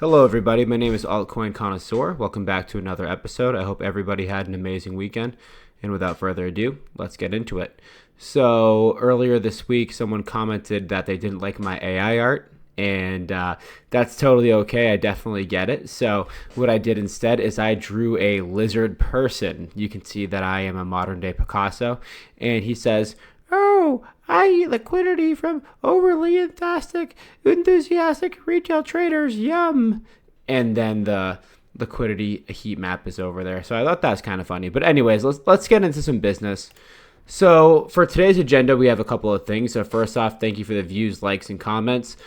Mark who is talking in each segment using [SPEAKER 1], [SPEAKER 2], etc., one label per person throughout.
[SPEAKER 1] Hello, everybody. My name is Altcoin Connoisseur. Welcome back to another episode. I hope everybody had an amazing weekend. And without further ado, let's get into it. So, earlier this week, someone commented that they didn't like my AI art. And that's totally okay. I definitely get it. So, what I did instead is I drew a lizard person. You can see that I am a modern day Picasso. And he says, "Oh, I eat liquidity from overly enthusiastic retail traders. Yum." And then the liquidity heat map is over there. So I thought that was kind of funny. But anyways, let's get into some business. So for today's agenda, we have a couple of things. So first off, thank you for the views, likes, and comments.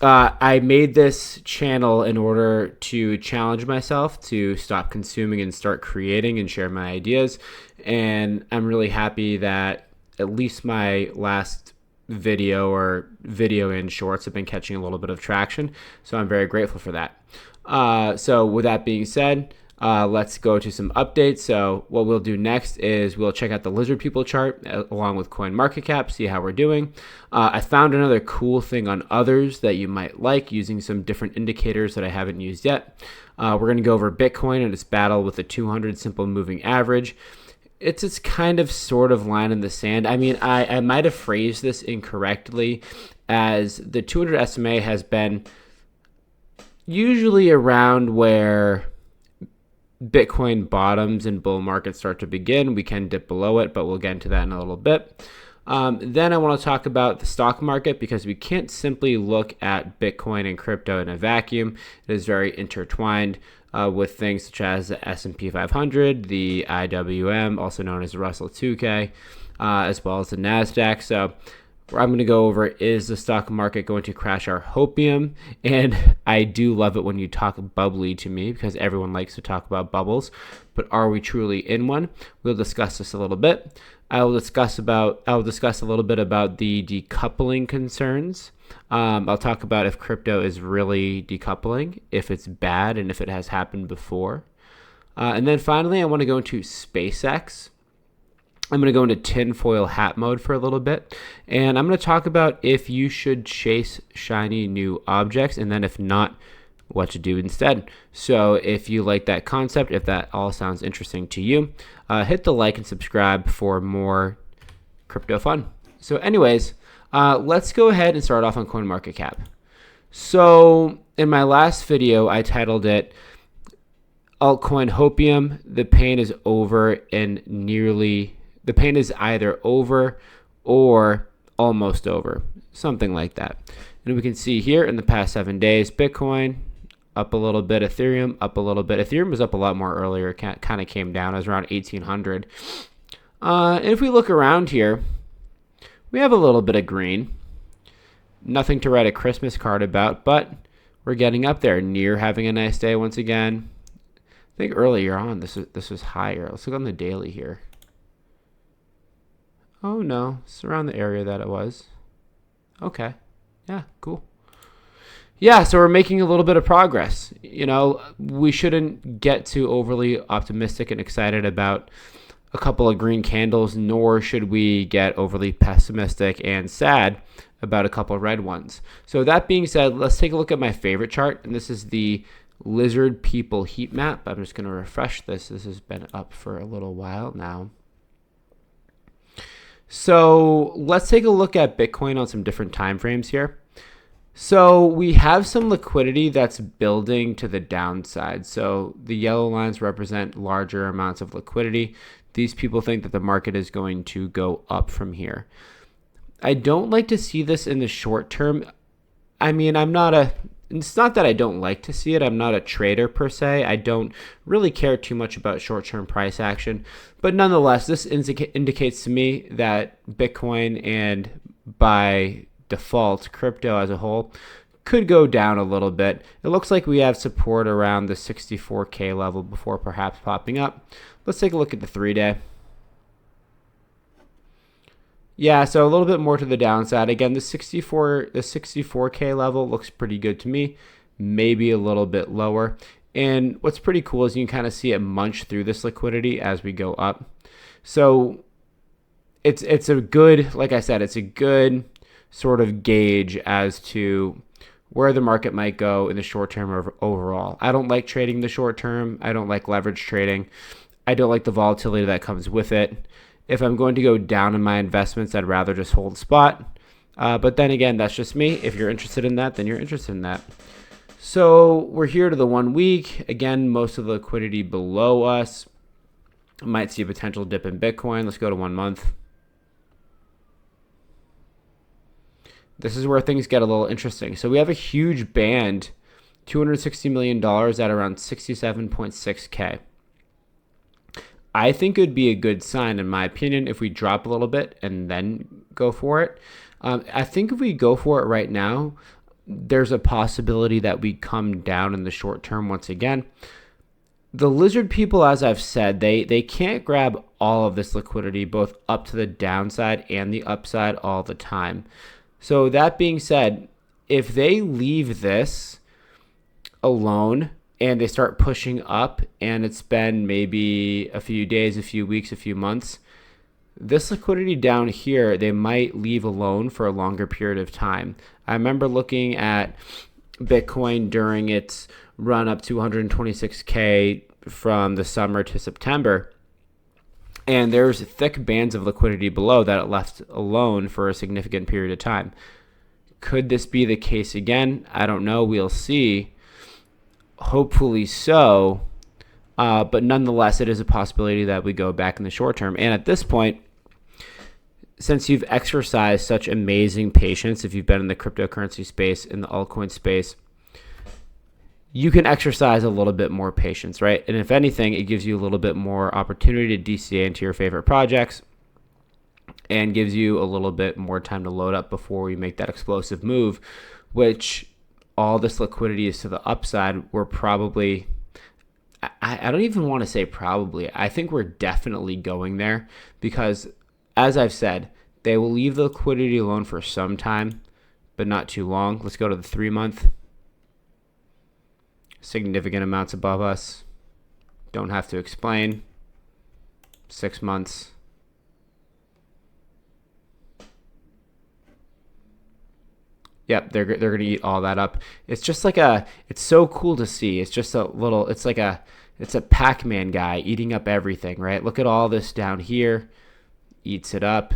[SPEAKER 1] I made this channel in order to challenge myself to stop consuming and start creating and share my ideas. And I'm really happy that at least my last video or video and shorts have been catching a little bit of traction. So I'm very grateful for that. So with that being said, let's go to some updates. So what we'll do next is we'll check out the lizard people chart along with coin market cap, see how we're doing. I found another cool thing on others that you might like using some different indicators that I haven't used yet. We're going to go over Bitcoin and its battle with the 200 simple moving average. It's kind of sort of line in the sand. I mean, I might have phrased this incorrectly, as the 200 SMA has been usually around where Bitcoin bottoms and bull markets start to begin. We can dip below it, but we'll get into that in a little bit. Then I want to talk about the stock market, because we can't simply look at Bitcoin and crypto in a vacuum. It is very intertwined with things such as the S&P 500, the IWM, also known as the Russell 2K, as well as the NASDAQ. So I'm going to go over, is the stock market going to crash our hopium? And I do love it when you talk bubbly to me, because everyone likes to talk about bubbles. But are we truly in one? We'll discuss this a little bit. I'll discuss a little bit about the decoupling concerns. I'll talk about if crypto is really decoupling, if it's bad, and if it has happened before. And then finally, I want to go into SpaceX. I'm going to go into tinfoil hat mode for a little bit. And I'm going to talk about if you should chase shiny new objects, and then if not, what to do instead. So if you like that concept, if that all sounds interesting to you, hit the like and subscribe for more crypto fun. So anyways, let's go ahead and start off on CoinMarketCap. So in my last video, I titled it Altcoin Hopium, the pain is over and the pain is either over or almost over, something like that. And we can see here in the past 7 days, Bitcoin up a little bit, Ethereum up a little bit. Ethereum was up a lot more earlier. It kind of came down. It was around 1,800. And if we look around here, we have a little bit of green. Nothing to write a Christmas card about, but we're getting up there, near having a nice day once again. I think earlier on this was higher. Let's look on the daily here. Oh no, it's around the area that it was. Okay. Yeah, cool. Yeah, so we're making a little bit of progress. You know, we shouldn't get too overly optimistic and excited about a couple of green candles, nor should we get overly pessimistic and sad about a couple of red ones. So that being said, let's take a look at my favorite chart, and this is the lizard people heat map. I'm just going to refresh this. This has been up for a little while now. So let's take a look at Bitcoin on some different time frames here. So we have some liquidity that's building to the downside. So the yellow lines represent larger amounts of liquidity. These people think that the market is going to go up from here. I don't like to see this in the short term. I mean, it's not that I don't like to see it. I'm not a trader per se. I don't really care too much about short-term price action. But nonetheless, this indicates to me that Bitcoin, and by default, crypto as a whole, could go down a little bit. It looks like we have support around the 64K level before perhaps popping up. Let's take a look at the 3-day. Yeah, so a little bit more to the downside. Again, the 64K level looks pretty good to me. Maybe a little bit lower. And what's pretty cool is you can kind of see it munch through this liquidity as we go up. So it's a good, like I said, it's a good sort of gauge as to where the market might go in the short term overall. I don't like trading the short term. I don't like leverage trading. I don't like the volatility that comes with it. If I'm going to go down in my investments, I'd rather just hold spot. But then again, that's just me. If you're interested in that, then you're interested in that. So we're here to the 1 week. Again, most of the liquidity below us. Might see a potential dip in Bitcoin. Let's go to 1 month. This is where things get a little interesting. So we have a huge band, $260 million at around 67.6K. I think it would be a good sign, in my opinion, if we drop a little bit and then go for it. I think if we go for it right now, there's a possibility that we come down in the short term once again. The lizard people, as I've said, they can't grab all of this liquidity, both up to the downside and the upside all the time. So that being said, if they leave this alone and they start pushing up and it's been maybe a few days, a few weeks, a few months, this liquidity down here, they might leave alone for a longer period of time. I remember looking at Bitcoin during its run up to 126K from the summer to September. And there's thick bands of liquidity below that it left alone for a significant period of time. Could this be the case again? I don't know. We'll see. Hopefully so. But nonetheless, it is a possibility that we go back in the short term. And at this point, since you've exercised such amazing patience, if you've been in the cryptocurrency space, in the altcoin space, you can exercise a little bit more patience, right? And if anything, it gives you a little bit more opportunity to DCA into your favorite projects and gives you a little bit more time to load up before we make that explosive move, which all this liquidity is to the upside. We're probably, I don't even want to say probably, I think we're definitely going there because, as I've said, they will leave the liquidity alone for some time, but not too long. Let's go to the 3 month. Significant amounts above us. Don't have to explain. 6 months. Yep, they're going to eat all that up. It's just like it's so cool to see. It's just a little, it's a Pac-Man guy eating up everything, right? Look at all this down here. Eats it up.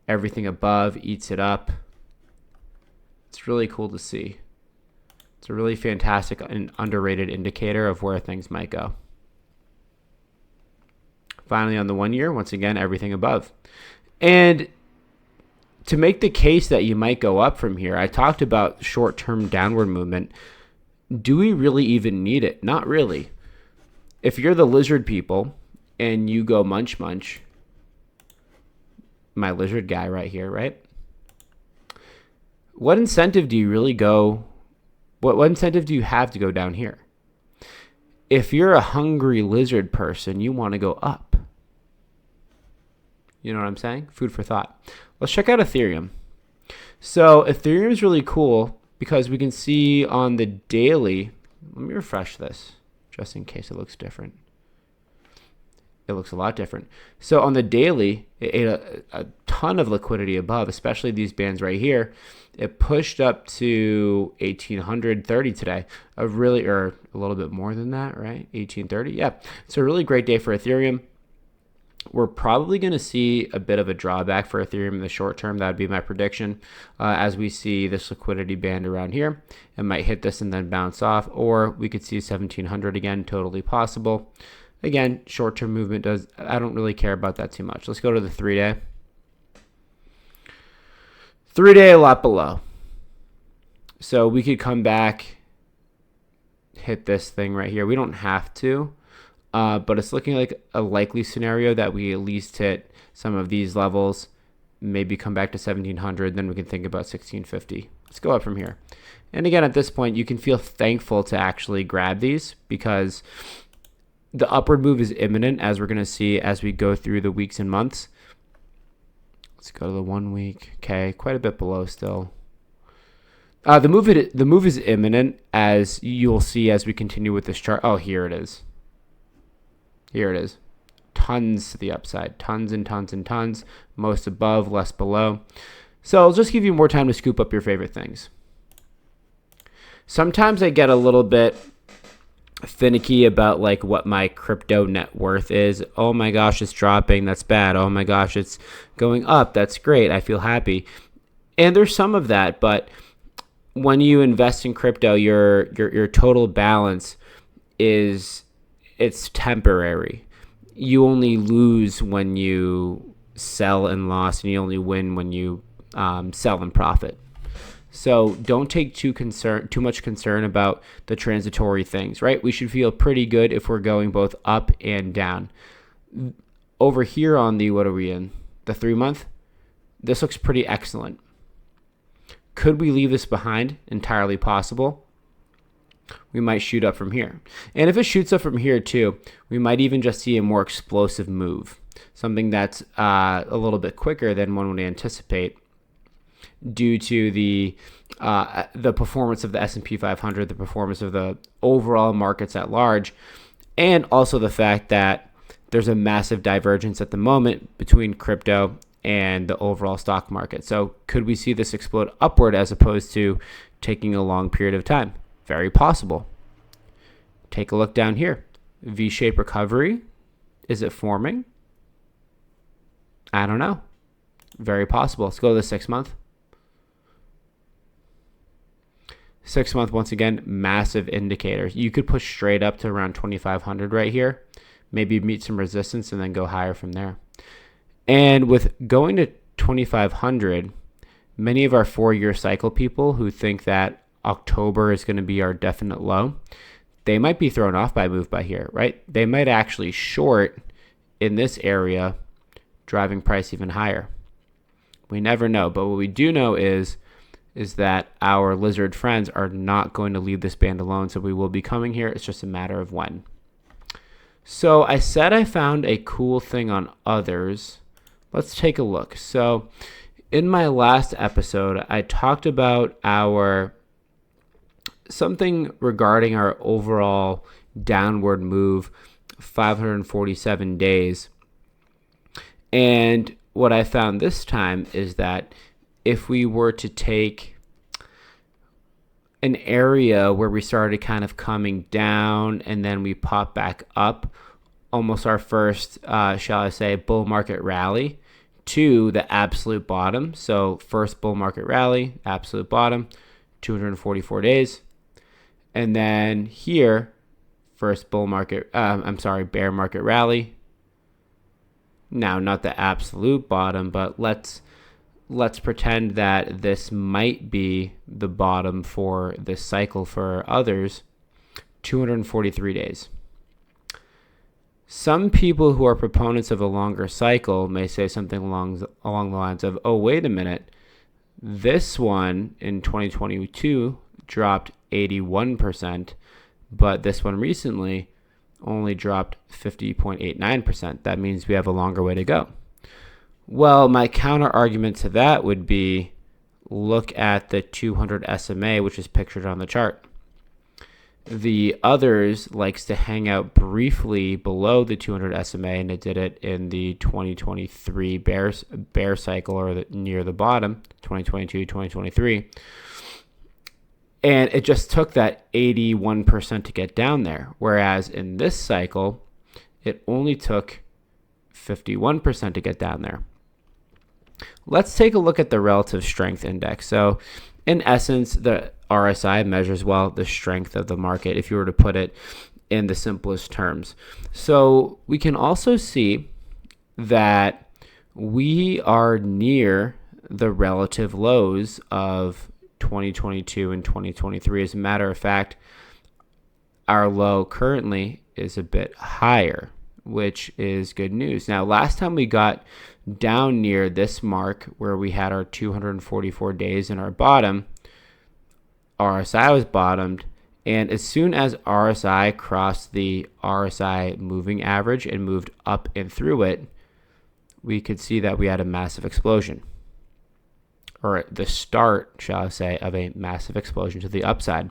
[SPEAKER 1] Everything above eats it up. It's really cool to see. It's a really fantastic and underrated indicator of where things might go. Finally, on the 1 year, once again, everything above. And to make the case that you might go up from here, I talked about short-term downward movement. Do we really even need it? Not really. If you're the lizard people and you go munch, my lizard guy right here, right? What incentive do you really go? What incentive do you have to go down here? If you're a hungry lizard person, you want to go up. You know what I'm saying? Food for thought. Let's check out Ethereum. So Ethereum is really cool because we can see on the daily, let me refresh this just in case it looks different. It looks a lot different. So on the daily, a ton of liquidity above, especially these bands right here. It pushed up to 1830 today. Or a little bit more than that, right? 1830. Yeah. It's a really great day for Ethereum. We're probably going to see a bit of a drawback for Ethereum in the short term. That would be my prediction. As we see this liquidity band around here, it might hit this and then bounce off, or we could see 1700 again, totally possible. Again, short-term movement I don't really care about that too much. Let's go to the 3-day. 3-day a lot below. So we could come back, hit this thing right here. We don't have to, but it's looking like a likely scenario that we at least hit some of these levels, maybe come back to 1700, then we can think about 1650. Let's go up from here. And again, at this point, you can feel thankful to actually grab these because the upward move is imminent, as we're going to see as we go through the weeks and months. Let's go to the 1 week. Okay, quite a bit below still. The move is imminent, as you'll see as we continue with this chart. Oh, here it is. Here it is. Tons to the upside. Tons and tons and tons. Most above, less below. So I'll just give you more time to scoop up your favorite things. Sometimes I get a little bit finicky about like what my crypto net worth is. Oh my gosh, it's dropping. That's bad. Oh my gosh, it's going up. That's great. I feel happy. And there's some of that, but when you invest in crypto, your total balance it's temporary. You only lose when you sell and loss, and you only win when you sell and profit. So don't take too much concern about the transitory things, right? We should feel pretty good if we're going both up and down. Over here on the, what are we in? The 3-month? This looks pretty excellent. Could we leave this behind? Entirely possible. We might shoot up from here. And if it shoots up from here too, we might even just see a more explosive move. Something that's a little bit quicker than one would anticipate, due to the performance of the S&P 500, the performance of the overall markets at large, and also the fact that there's a massive divergence at the moment between crypto and the overall stock market. So could we see this explode upward as opposed to taking a long period of time? Very possible. Take a look down here. V-shaped recovery. Is it forming? I don't know. Very possible. Let's go to the 6-month. 6-month, once again, massive indicators. You could push straight up to around 2,500 right here, maybe meet some resistance and then go higher from there. And with going to 2,500, many of our 4-year cycle people who think that October is going to be our definite low, they might be thrown off by a move by here, right? They might actually short in this area, driving price even higher. We never know, but what we do know is that our lizard friends are not going to leave this band alone, so we will be coming here. It's just a matter of when. So I said I found a cool thing on others. Let's take a look. So in my last episode, I talked about something regarding our overall downward move, 547 days. And what I found this time is that if we were to take an area where we started kind of coming down and then we pop back up, almost our first, shall I say, bull market rally to the absolute bottom. So first bull market rally, absolute bottom, 244 days. And then here, first bear market rally. Now, not the absolute bottom, but let's pretend that this might be the bottom for this cycle for others, 243 days. Some people who are proponents of a longer cycle may say something along the lines of, oh, wait a minute, this one in 2022 dropped 81%, but this one recently only dropped 50.89%. That means we have a longer way to go. Well, my counter argument to that would be, look at the 200 SMA, which is pictured on the chart. The others likes to hang out briefly below the 200 SMA, and it did it in the 2023 bear cycle, or near the bottom, 2022, 2023. And it just took that 81% to get down there. Whereas in this cycle, it only took 51% to get down there. Let's take a look at the relative strength index. So in essence, the RSI measures, well, the strength of the market, if you were to put it in the simplest terms. So we can also see that we are near the relative lows of 2022 and 2023. As a matter of fact, our low currently is a bit higher, which is good news. Now, last time we got down near this mark where we had our 244 days in our bottom, RSI was bottomed, and as soon as RSI crossed the RSI moving average and moved up and through it, we could see that we had a massive explosion, or the start, shall I say, of a massive explosion to the upside.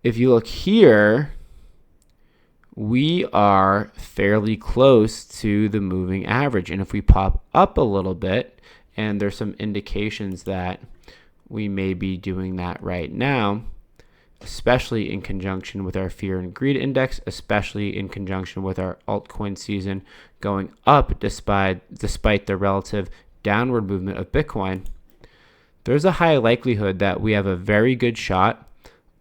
[SPEAKER 1] If you look here, we are fairly close to the moving average. And if we pop up a little bit, and there's some indications that we may be doing that right now, especially in conjunction with our fear and greed index, especially in conjunction with our altcoin season going up despite the relative downward movement of Bitcoin. There's a high likelihood that we have a very good shot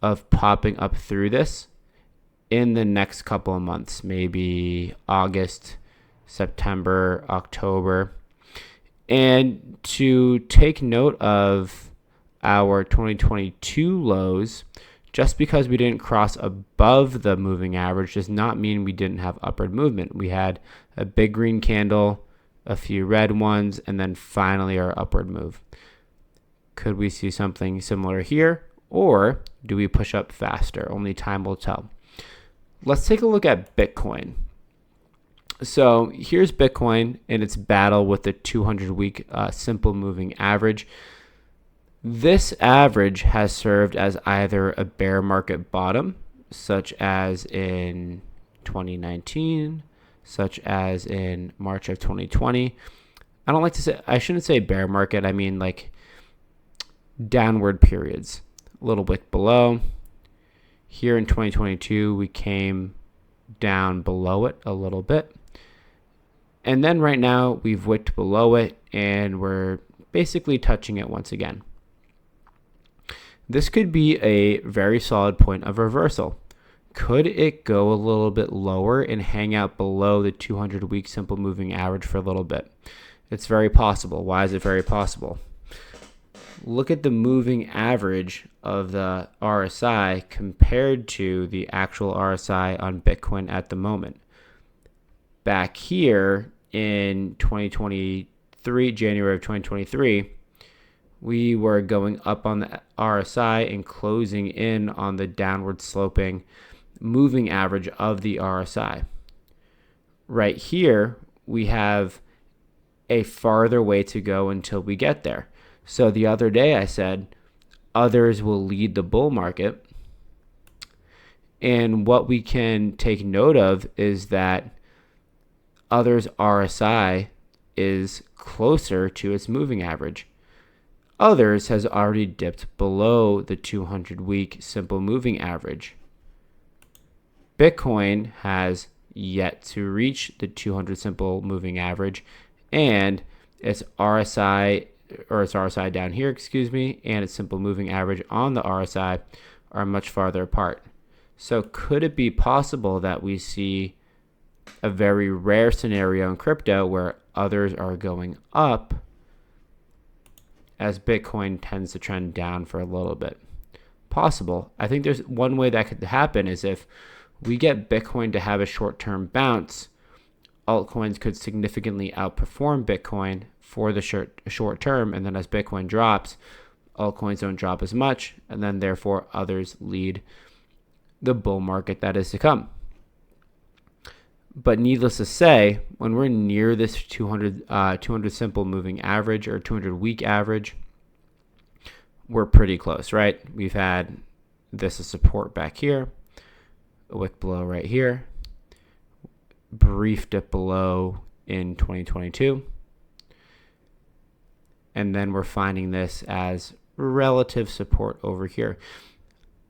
[SPEAKER 1] of popping up through this in the next couple of months, maybe August, September, October. And to take note of our 2022 lows, just because we didn't cross above the moving average does not mean we didn't have upward movement. We had a big green candle, a few red ones, and then finally our upward move. Could we see something similar here, or do we push up faster? Only time will tell. Let's take a look at Bitcoin. So here's Bitcoin in its battle with the 200-week simple moving average. This average has served as either a bear market bottom, such as in 2019, such as in March of 2020. I shouldn't say bear market, I mean like downward periods, a little wick below. Here in 2022, we came down below it a little bit. And then right now, we've wicked below it, and we're basically touching it once again. This could be a very solid point of reversal. Could it go a little bit lower and hang out below the 200-week simple moving average for a little bit? It's very possible. Why is it very possible? Look at the moving average of the RSI compared to the actual RSI on Bitcoin at the moment. Back here in 2023, January of 2023, we were going up on the RSI and closing in on the downward sloping moving average of the RSI. Right here, we have a farther way to go until we get there. So the other day I said, others will lead the bull market. And what we can take note of is that others' RSI is closer to its moving average. Others has already dipped below the 200-week simple moving average. Bitcoin has yet to reach the 200 simple moving average, and its RSI down here, and its simple moving average on the RSI are much farther apart. So could it be possible that we see a very rare scenario in crypto where others are going up as Bitcoin tends to trend down for a little bit? Possible. I think there's one way that could happen is if we get Bitcoin to have a short-term bounce, altcoins could significantly outperform Bitcoin for the short term, and then as Bitcoin drops, altcoins don't drop as much, and then therefore others lead the bull market that is to come. But needless to say, when we're near this 200 simple moving average or 200 week average, we're pretty close, right? We've had this as support back here, a wick below right here, brief dip below in 2022. And then we're finding this as relative support over here.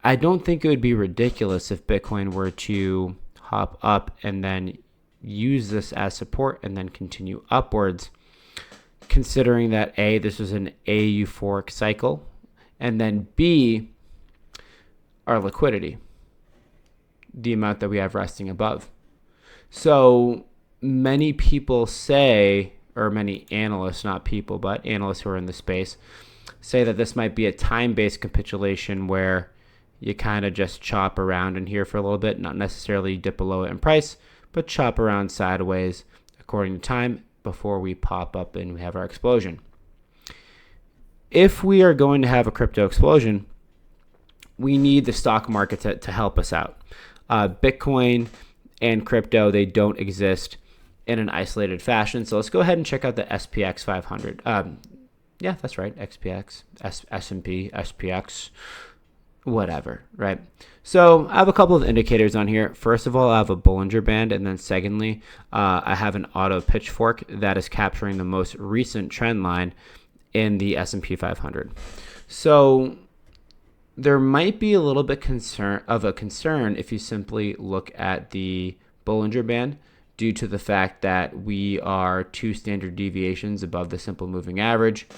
[SPEAKER 1] I don't think it would be ridiculous if Bitcoin were to hop up and then use this as support and then continue upwards, considering that A, this was an A euphoric cycle, and then B, our liquidity, the amount that we have resting above. So many people say, or many analysts, not people, but analysts who are in the space, say that this might be a time-based capitulation where you kind of just chop around in here for a little bit, not necessarily dip below it in price, but chop around sideways according to time before we pop up and we have our explosion. If we are going to have a crypto explosion, we need the stock market to help us out. Bitcoin and crypto, they don't exist in an isolated fashion. So let's go ahead and check out the SPX 500. Yeah, that's right. XPX, S&P, SPX, whatever, right? So I have a couple of indicators on here. First of all, I have a Bollinger Band. And then secondly, I have an auto pitchfork that is capturing the most recent trend line in the S&P 500. So there might be a little bit of a concern if you simply look at the Bollinger Band, due to the fact that we are 2 standard deviations above the simple moving average.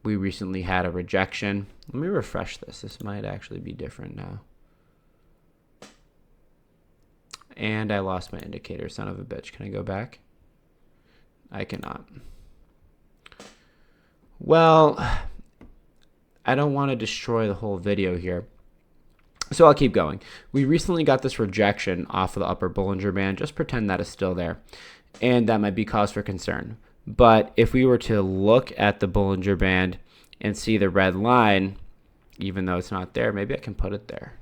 [SPEAKER 1] We recently had a rejection. Let me refresh this. This might actually be different now. And I lost my indicator, son of a bitch. Can I go back? I cannot. Well, I don't want to destroy the whole video here, so I'll keep going. We recently got this rejection off of the upper Bollinger Band. Just pretend that is still there, and that might be cause for concern. But if we were to look at the Bollinger Band and see the red line, even though it's not there, maybe I can put it there.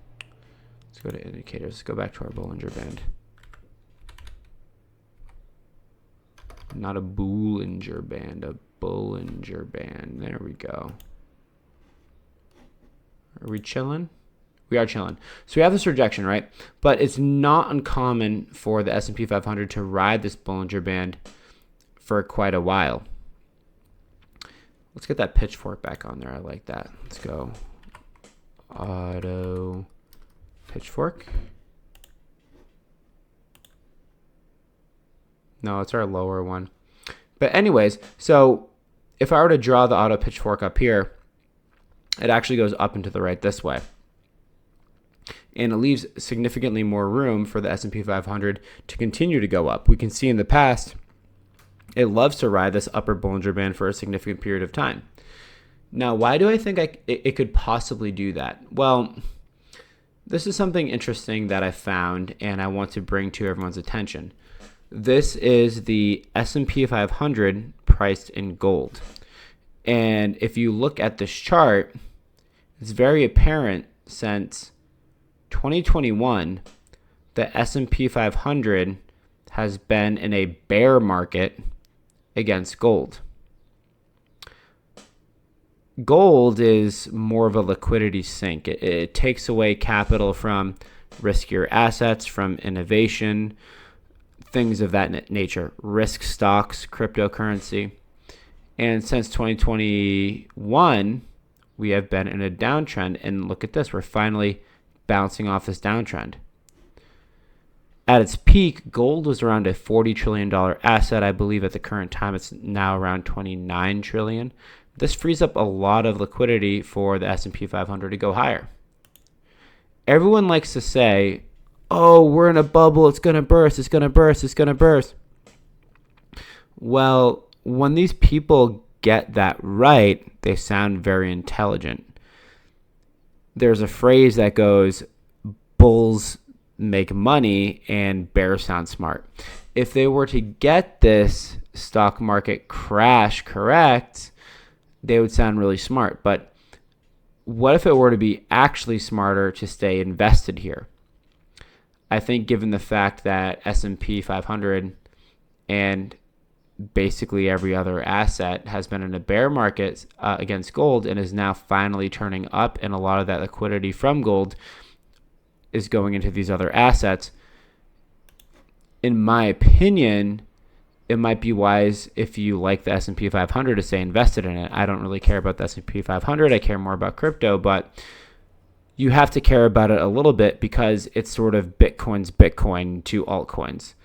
[SPEAKER 1] Let's go to indicators. Let's go back to our Bollinger Band. Not a Bollinger Band, a Bollinger Band. There we go. Are we chilling? We are chilling. So we have this rejection, right? But it's not uncommon for the S&P 500 to ride this Bollinger Band for quite a while. Let's get that pitchfork back on there. I like that. Let's go. Auto pitchfork. No, it's our lower one. But anyways, so if I were to draw the auto pitchfork up here, it actually goes up and to the right this way. And it leaves significantly more room for the S&P 500 to continue to go up. We can see in the past, it loves to ride this upper Bollinger Band for a significant period of time. Now, why do I think it could possibly do that? Well, this is something interesting that I found and I want to bring to everyone's attention. This is the S&P 500 priced in gold. And if you look at this chart, it's very apparent since 2021, the S&P 500 has been in a bear market against gold. Gold is more of a liquidity sink. It takes away capital from riskier assets, from innovation, things of that nature, risk stocks, cryptocurrency. And since 2021, we have been in a downtrend. And look at this, we're finally bouncing off this downtrend. At its peak, gold was around a $40 trillion asset. I believe at the current time, it's now around $29 trillion. This frees up a lot of liquidity for the S&P 500 to go higher. Everyone likes to say, oh, we're in a bubble, it's going to burst, it's going to burst, it's going to burst. Well, when these people get that right, they sound very intelligent. There's a phrase that goes, bulls make money and bears sound smart. If they were to get this stock market crash correct, they would sound really smart. But what if it were to be actually smarter to stay invested here? I think given the fact that S&P 500 and basically every other asset has been in a bear market against gold and is now finally turning up, and a lot of that liquidity from gold is going into these other assets. In my opinion, it might be wise, if you like the S&P 500, to stay invested in it. I don't really care about the S&P 500. I care more about crypto, but you have to care about it a little bit because it's sort of Bitcoin's Bitcoin to altcoins.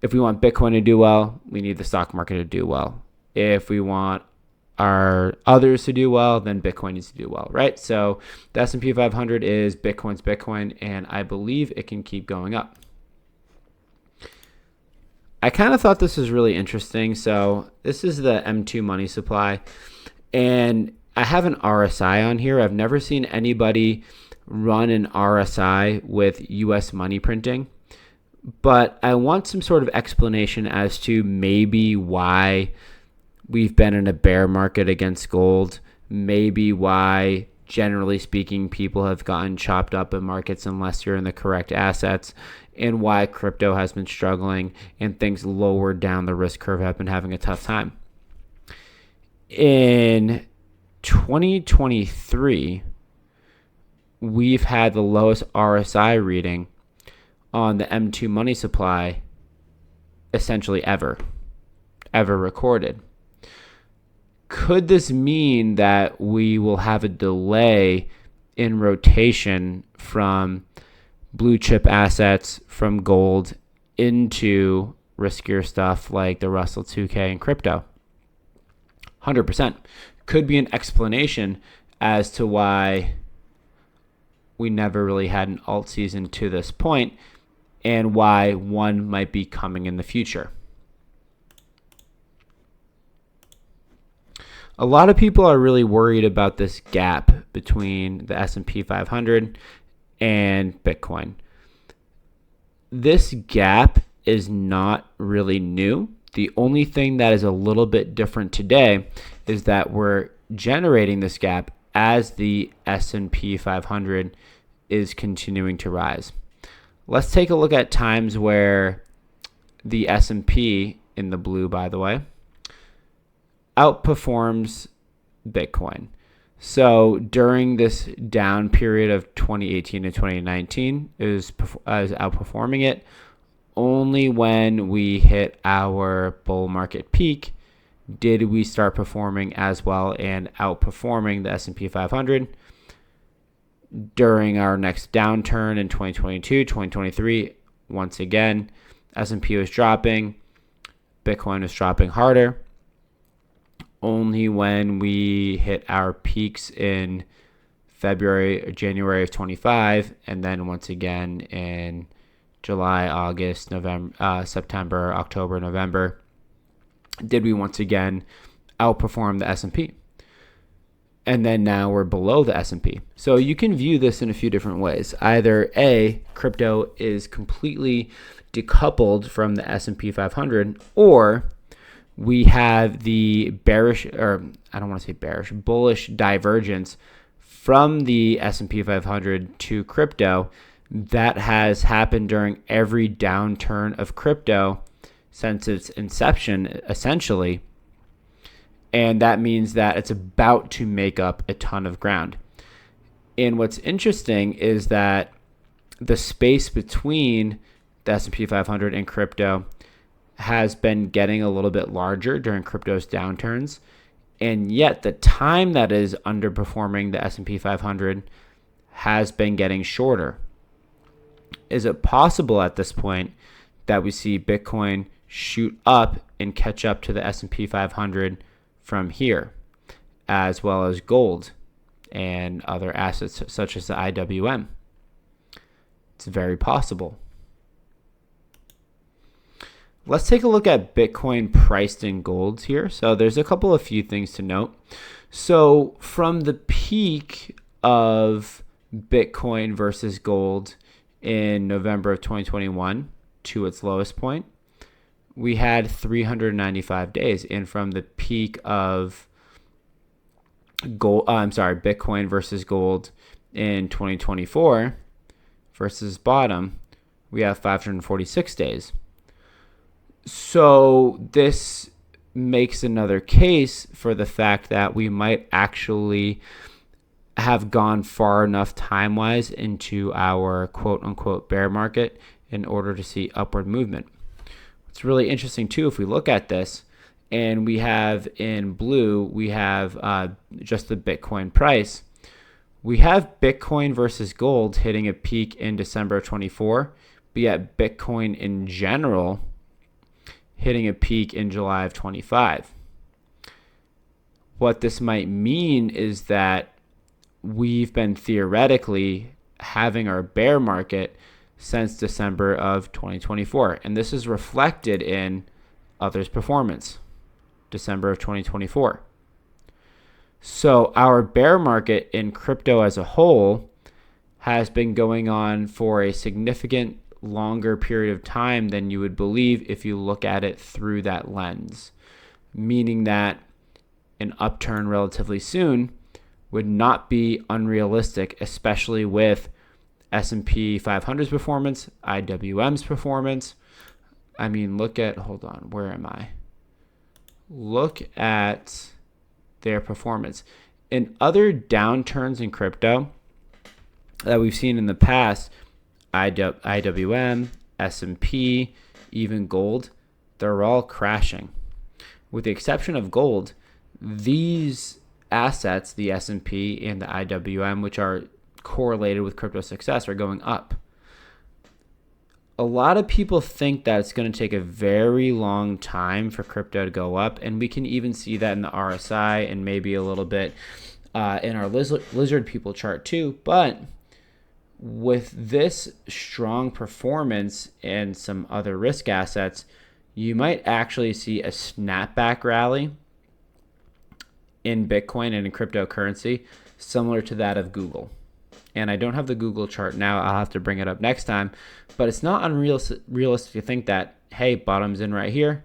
[SPEAKER 1] If we want Bitcoin to do well, we need the stock market to do well. If we want our others to do well, then Bitcoin needs to do well, right? So the S&P 500 is Bitcoin's Bitcoin, and I believe it can keep going up. I kind of thought this was really interesting. So this is the M2 money supply, and I have an RSI on here. I've never seen anybody run an RSI with US money printing, but I want some sort of explanation as to maybe why we've been in a bear market against gold, maybe why, generally speaking, people have gotten chopped up in markets unless you're in the correct assets, and why crypto has been struggling and things lower down the risk curve have been having a tough time. In 2023, we've had the lowest RSI reading on the M2 money supply essentially ever recorded. Could this mean that we will have a delay in rotation from blue chip assets, from gold, into riskier stuff like the Russell 2K and crypto? 100%. Could be an explanation as to why we never really had an alt season to this point and why one might be coming in the future. A lot of people are really worried about this gap between the S&P 500 and Bitcoin. This gap is not really new. The only thing that is a little bit different today is that we're generating this gap as the S&P 500 is continuing to rise. Let's take a look at times where the S&P, in the blue by the way, outperforms Bitcoin. So during this down period of 2018 to 2019, it was outperforming it. Only when we hit our bull market peak did we start performing as well and outperforming the S&P 500. During our next downturn in 2022, 2023, once again, S&P was dropping, Bitcoin was dropping harder. Only when we hit our peaks in February or January of 25, and then once again in July, August, November, September, October, November, did we once again outperform the S&P. And then now we're below the S&P. So you can view this in a few different ways. Either A, crypto is completely decoupled from the S&P 500, or we have the bearish, or I don't want to say bearish, bullish divergence from the S&P 500 to crypto that has happened during every downturn of crypto since its inception, essentially. And that means that it's about to make up a ton of ground. And what's interesting is that the space between the S&P 500 and crypto has been getting a little bit larger during crypto's downturns, and yet the time that is underperforming the S&P 500 has been getting shorter. Is it possible at this point that we see Bitcoin shoot up and catch up to the S&P 500 from here, as well as gold and other assets such as the IWM? It's very possible. Let's take a look at Bitcoin priced in gold here. So there's a few things to note. So from the peak of Bitcoin versus gold in November of 2021 to its lowest point, we had 395 days. And from the peak of Bitcoin versus gold in 2024 versus bottom, we have 546 days. So this makes another case for the fact that we might actually have gone far enough time-wise into our quote-unquote bear market in order to see upward movement. It's really interesting, too, if we look at this, and we have in blue, we have just the Bitcoin price. We have Bitcoin versus gold hitting a peak in December of 24, but yet Bitcoin in general hitting a peak in July of 25. What this might mean is that we've been theoretically having our bear market since December of 2024. And this is reflected in others' performance, December of 2024. So our bear market in crypto as a whole has been going on for a significant longer period of time than you would believe if you look at it through that lens, meaning that an upturn relatively soon would not be unrealistic, especially with S&P 500's performance, IWM's performance. I mean, look at their performance. In other downturns in crypto that we've seen in the past, IWM, S&P, even gold, they're all crashing. With the exception of gold, these assets, the S&P and the IWM, which are correlated with crypto success, are going up. A lot of people think that it's going to take a very long time for crypto to go up, and we can even see that in the RSI and maybe a little bit in our lizard people chart too. But with this strong performance and some other risk assets, you might actually see a snapback rally in Bitcoin and in cryptocurrency similar to that of Google. And I don't have the Google chart now. I'll have to bring it up next time. But it's not unrealistic to think that, hey, bottom's in right here.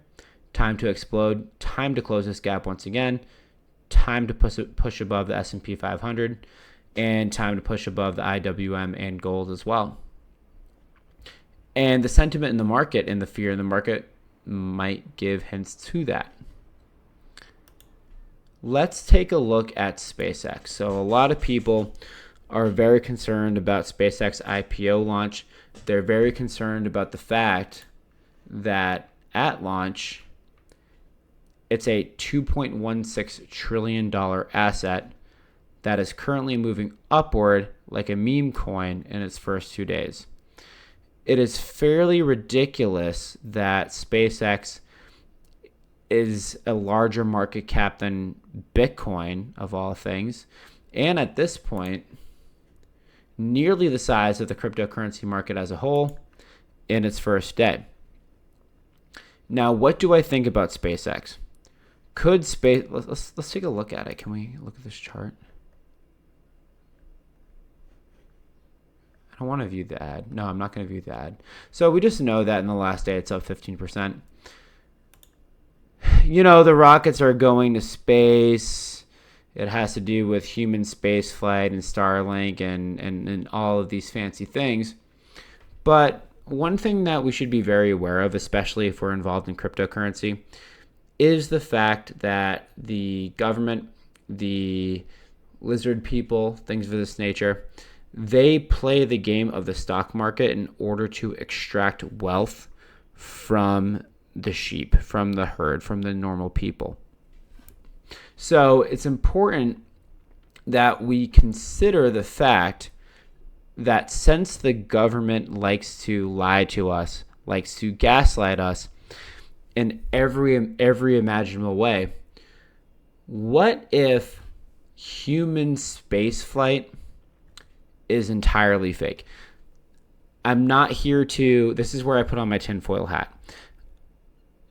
[SPEAKER 1] Time to explode. Time to close this gap once again. Time to push above the S&P 500. And time to push above the IWM and gold as well. And the sentiment in the market and the fear in the market might give hints to that. Let's take a look at SpaceX. So a lot of people are very concerned about SpaceX IPO launch. They're very concerned about the fact that at launch, it's a $2.16 trillion asset that is currently moving upward like a meme coin in its first 2 days. It is fairly ridiculous that SpaceX is a larger market cap than Bitcoin, of all things, and at this point, nearly the size of the cryptocurrency market as a whole in its first day. Now, what do I think about SpaceX? Let's take a look at it. Can we look at this chart? I don't want to view the ad. No, I'm not going to view the ad. So we just know that in the last day it's up 15%. You know, the rockets are going to space. It has to do with human space flight and Starlink and all of these fancy things. But one thing that we should be very aware of, especially if we're involved in cryptocurrency, is the fact that the government, the lizard people, things of this nature, they play the game of the stock market in order to extract wealth from the sheep, from the herd, from the normal people. So it's important that we consider the fact that since the government likes to lie to us, likes to gaslight us in every imaginable way, what if human space flight is entirely fake? I'm not here to, this is where I put on my tinfoil hat.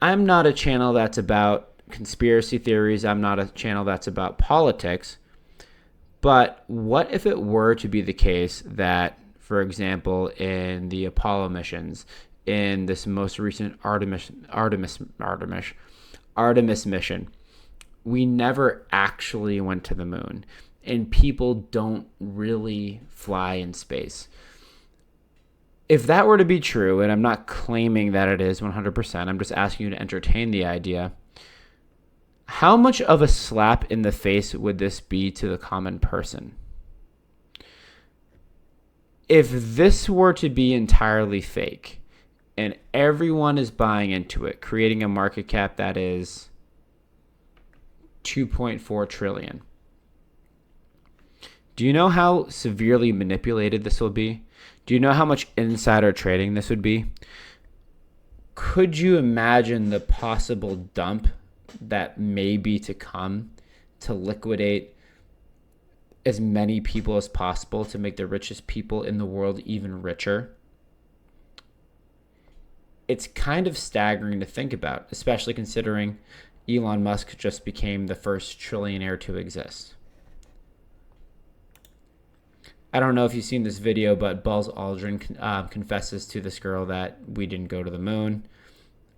[SPEAKER 1] I'm not a channel that's about conspiracy theories. I'm not a channel that's about politics. But what if it were to be the case that, for example, in the Apollo missions, in this most recent Artemis mission, we never actually went to the moon, and people don't really fly in space? If that were to be true, and I'm not claiming that it is 100%, I'm just asking you to entertain the idea, how much of a slap in the face would this be to the common person? If this were to be entirely fake, and everyone is buying into it, creating a market cap that is $2.4 trillion, do you know how severely manipulated this will be? Do you know how much insider trading this would be? Could you imagine the possible dump that may be to come to liquidate as many people as possible to make the richest people in the world even richer? It's kind of staggering to think about, especially considering Elon Musk just became the first trillionaire to exist. I don't know if you've seen this video, but Buzz Aldrin confesses to this girl that we didn't go to the moon.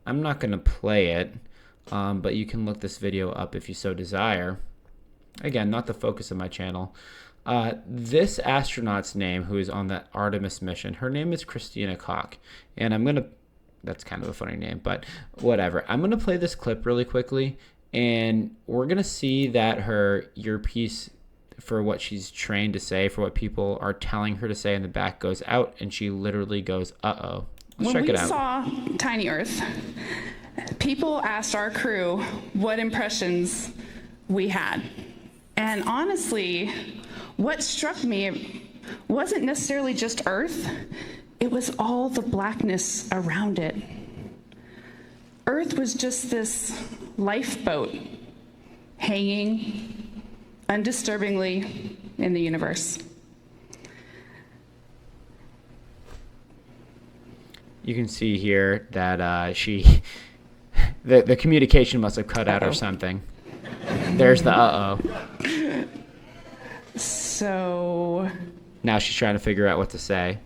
[SPEAKER 1] I'm not going to play it, but you can look this video up if you so desire. Again, not the focus of my channel. This astronaut's name, who is on the Artemis mission, her name is Christina Koch. And I'm going to, that's kind of a funny name, but whatever. I'm going to play this clip really quickly, and we're going to see that her earpiece, for what she's trained to say, for what people are telling her to say in the back, goes out, and she literally goes, uh-oh. Let's check it out.
[SPEAKER 2] When we saw Tiny Earth, people asked our crew what impressions we had. And honestly, what struck me wasn't necessarily just Earth, it was all the blackness around it. Earth was just this lifeboat hanging undisturbingly in the universe.
[SPEAKER 1] You can see here that the communication must have cut out or something. There's the uh-oh.
[SPEAKER 2] So
[SPEAKER 1] now she's trying to figure out what to say.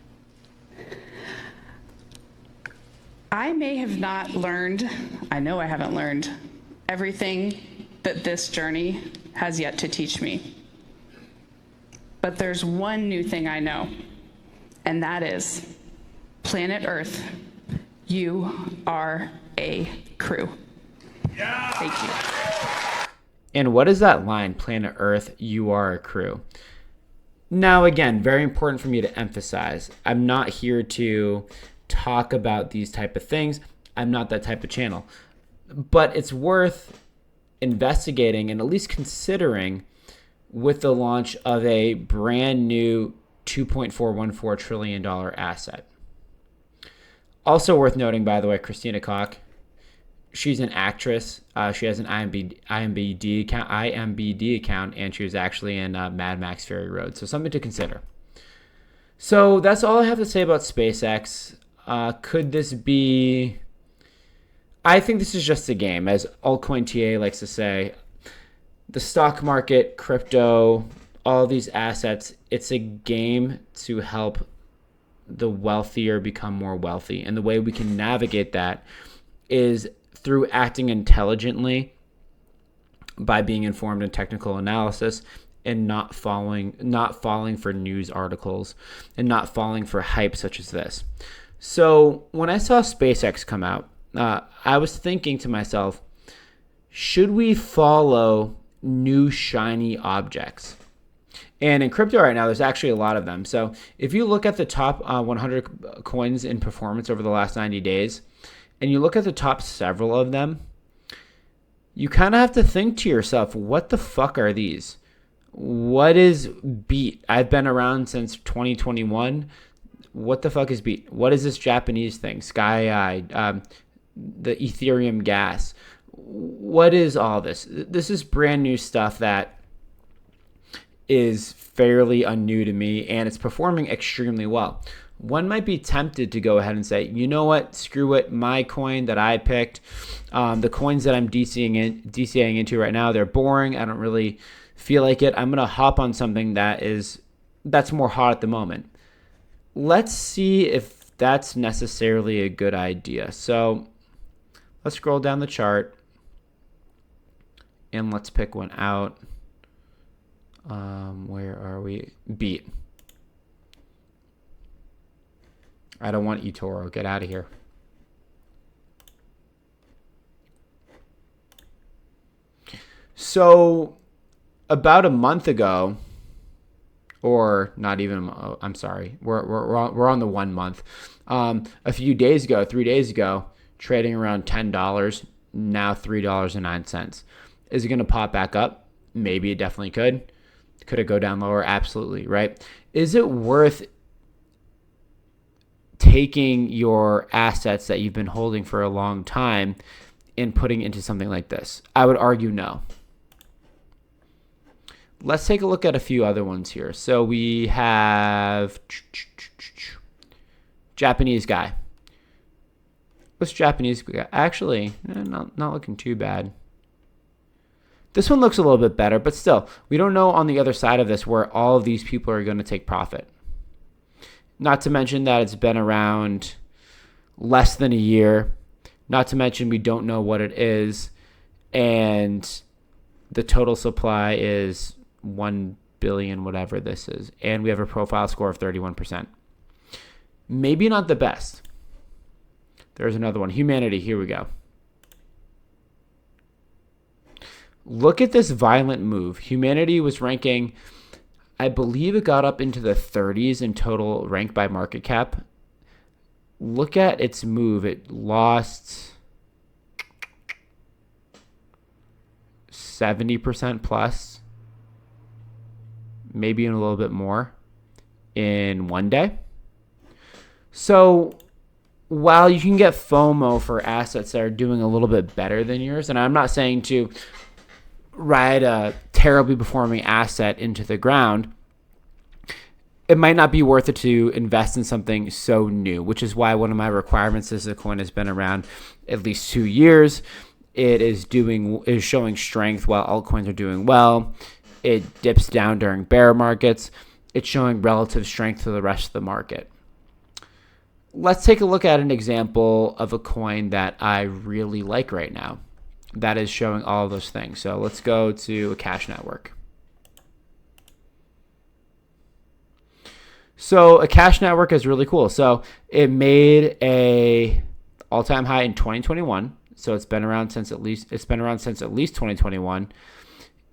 [SPEAKER 2] I may have not learned, I know I haven't learned everything that this journey has yet to teach me. But there's one new thing I know, and that is Planet Earth, you are a crew. Yeah. Thank you.
[SPEAKER 1] And what is that line, Planet Earth, you are a crew? Now, again, very important for me to emphasize. I'm not here to talk about these type of things. I'm not that type of channel. But it's worth investigating and at least considering with the launch of a brand new $2.414 trillion asset. Also worth noting, by the way, Christina Koch, she's an actress. She has an IMBD account, and she was actually in Mad Max Fury Road. So something to consider. So that's all I have to say about SpaceX. Could this be... I think this is just a game. As Altcoin TA likes to say, the stock market, crypto, all these assets, it's a game to help the wealthier become more wealthy. And the way we can navigate that is through acting intelligently by being informed in technical analysis and not falling for news articles and not falling for hype such as this. So when I saw SpaceX come out, I was thinking to myself, should we follow new shiny objects? And in crypto right now, there's actually a lot of them. So if you look at the top 100 coins in performance over the last 90 days, and you look at the top several of them, you kind of have to think to yourself, what the fuck are these? What is Beat? I've been around since 2021. What the fuck is Beat? What is this Japanese thing? Sky the Ethereum gas. What is all this? This is brand new stuff that is fairly unnew to me, and it's performing extremely well. One might be tempted to go ahead and say, you know what, screw it, my coin that I picked, the coins that I'm DCAing into right now, they're boring. I don't really feel like it. I'm going to hop on something that's more hot at the moment. Let's see if that's necessarily a good idea. So let's scroll down the chart and let's pick one out. Where are we? Beat. I don't want eToro. Get out of here. So about a month ago, or not even, I'm sorry, we're on the 1 month. A few days ago, 3 days ago, trading around $10, now $3.09. Is it going to pop back up? Maybe it definitely could. Could it go down lower? Absolutely, right? Is it worth taking your assets that you've been holding for a long time and putting into something like this? I would argue no. Let's take a look at a few other ones here. So we have Japanese guy. What's Japanese guy? Actually, not looking too bad. This one looks a little bit better, but still, we don't know on the other side of this where all of these people are going to take profit. Not to mention that it's been around less than a year. Not to mention we don't know what it is. And the total supply is 1 billion, whatever this is. And we have a profile score of 31%. Maybe not the best. There's another one. Humanity. Here we go. Look at this violent move. Humanity was ranking, I believe it got up into the 30s in total rank by market cap. Look at its move. It lost 70% plus, maybe even a little bit more in one day. So while you can get FOMO for assets that are doing a little bit better than yours, and I'm not saying to ride a terribly performing asset into the ground, it might not be worth it to invest in something so new, which is why one of my requirements is the coin has been around at least 2 years. It is showing strength while altcoins are doing well. It dips down during bear markets. It's showing relative strength to the rest of the market. Let's take a look at an example of a coin that I really like right now that is showing all of those things. So let's go to a cash network. So a cash network is really cool. So it made a all-time high in 2021. So it's been around since at least 2021.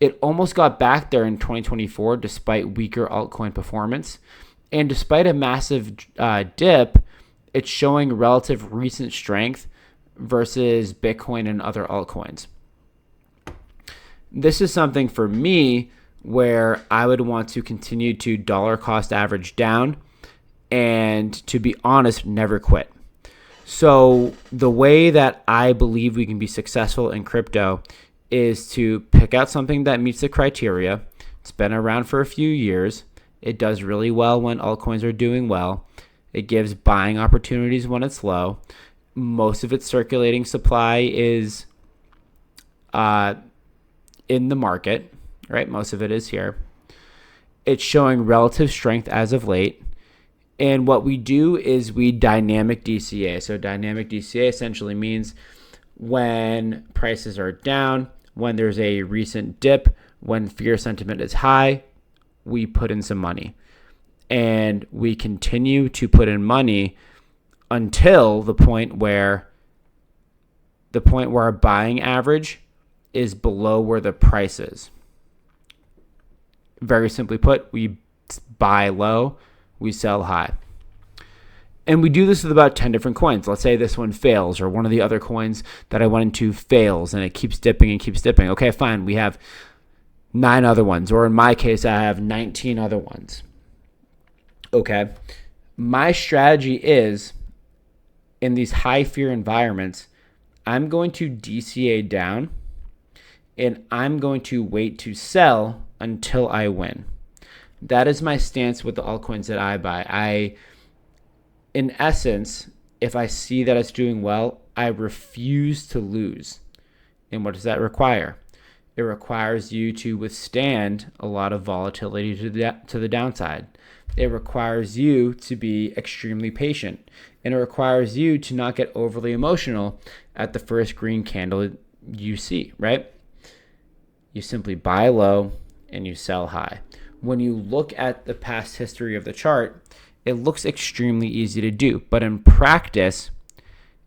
[SPEAKER 1] It almost got back there in 2024 despite weaker altcoin performance. And despite a massive dip, it's showing relative recent strength versus Bitcoin and other altcoins. This is something for me where I would want to continue to dollar cost average down and, to be honest, never quit. So the way that I believe we can be successful in crypto is to pick out something that meets the criteria. It's been around for a few years. It does really well when altcoins are doing well. It gives buying opportunities when it's low. Most of its circulating supply is in the market, right? Most of it is here. It's showing relative strength as of late. And what we do is we dynamic DCA. So dynamic DCA essentially means when prices are down, when there's a recent dip, when fear sentiment is high, we put in some money. And we continue to put in money until the point where our buying average is below where the price is. Very simply put, we buy low, we sell high. And we do this with about 10 different coins. Let's say this one fails, or one of the other coins that I went into fails, and it keeps dipping and keeps dipping. Okay, fine. We have 9 other ones, or in my case, I have 19 other ones. Okay. My strategy is, in these high fear environments, I'm going to DCA down, and I'm going to wait to sell until I win. That is my stance with the altcoins that I buy. In essence, if I see that it's doing well, I refuse to lose. And what does that require? It requires you to withstand a lot of volatility to the downside. It requires you to be extremely patient. And it requires you to not get overly emotional at the first green candle you see, right? You simply buy low and you sell high. When you look at the past history of the chart, it looks extremely easy to do. But in practice,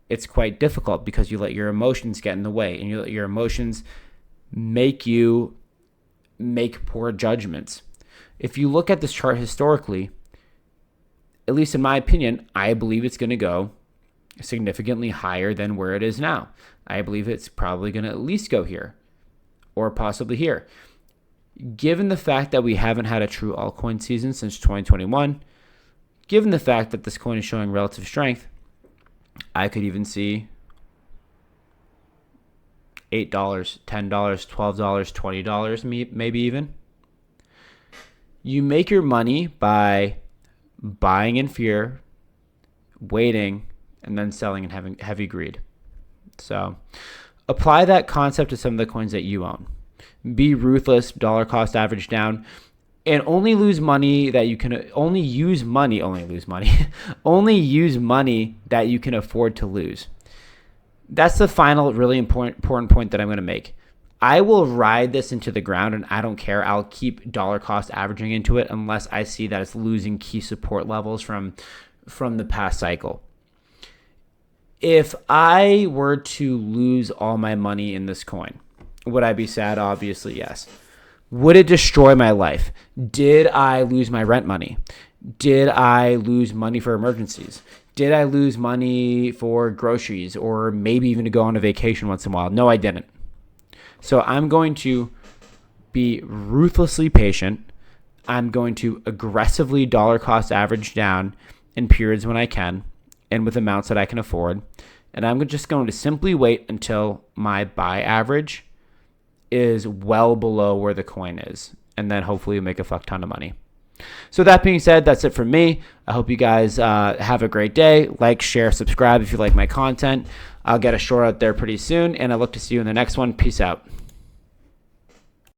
[SPEAKER 1] it's quite difficult because you let your emotions get in the way, and you let your emotions make you make poor judgments. If you look at this chart historically, at least in my opinion, I believe it's going to go significantly higher than where it is now. I believe it's probably going to at least go here or possibly here. Given the fact that we haven't had a true altcoin season since 2021, given the fact that this coin is showing relative strength, I could even see $8, $10, $12, $20, maybe even. You make your money by buying in fear, waiting, and then selling and having heavy greed. So apply that concept to some of the coins that you own. Be ruthless, dollar cost average down, and only use money that you can afford to lose. That's the final really important point that I'm going to make. I will ride this into the ground, and I don't care. I'll keep dollar cost averaging into it unless I see that it's losing key support levels from the past cycle. If I were to lose all my money in this coin, would I be sad? Obviously, yes. Would it destroy my life? Did I lose my rent money? Did I lose money for emergencies? Did I lose money for groceries or maybe even to go on a vacation once in a while? No, I didn't. So I'm going to be ruthlessly patient. I'm going to aggressively dollar cost average down in periods when I can and with amounts that I can afford. And I'm just going to simply wait until my buy average is well below where the coin is. And then hopefully make a fuck ton of money. So that being said, that's it from me. I hope you guys have a great day. Like, share, subscribe if you like my content. I'll get a short out there pretty soon, and I look to see you in the next one. Peace out.